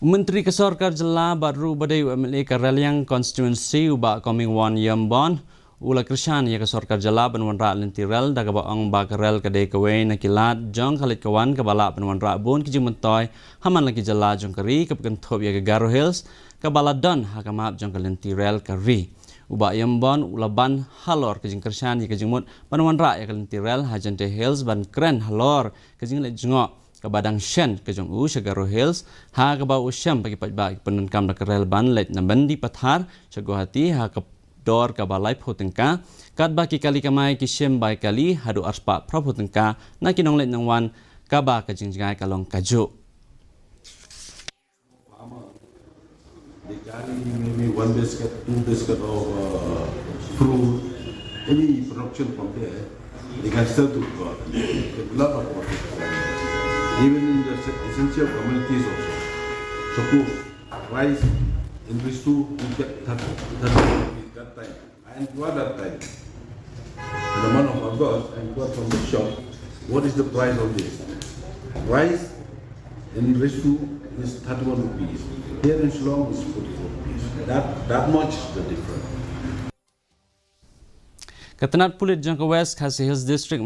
Menteri Kesorkar Jela baru badai UMLA Karaliang Constituency ubak coming one Yambon ula Krishan ya Kesorkar Jela penwanra lentirel daga baong bakarel kadai kawai nakilat jong kalit kawan kabala penwanra bun kijing mentoy haman lagi Jela jong kari kapkentop ya Garo Hills kabala don hakamap jong kalentirel kari ubak Yambon ulaban halor kijing Krishan ya kijing mut penwanra ya kalentirel hajante Hills ban kren halor kijing le jengok kabadang shen kejong Garo Hills ha kabau usyam bagi pajbak penenkam da kerel ban let na bandi pathar hati ha dor kabalai photengka kat baki kali kamai kisem bai kali hadu arspa prabhotengka na kinong let nang wan kaba kejing jingai kalong kaju they carry maybe 1 basket 2 basket of fruit any production from there they can sell to God a lot of profit. Even in the essential commodities also. Suppose rice increase to get 30 rupees that time. And what that time? In the month of August, I got from the shop, what is the price of this? Rice increase to is 31 rupees. Here in Shillong is 44 rupees. That much is the difference. Ketenat Pulit Jangka West Khasi Hills District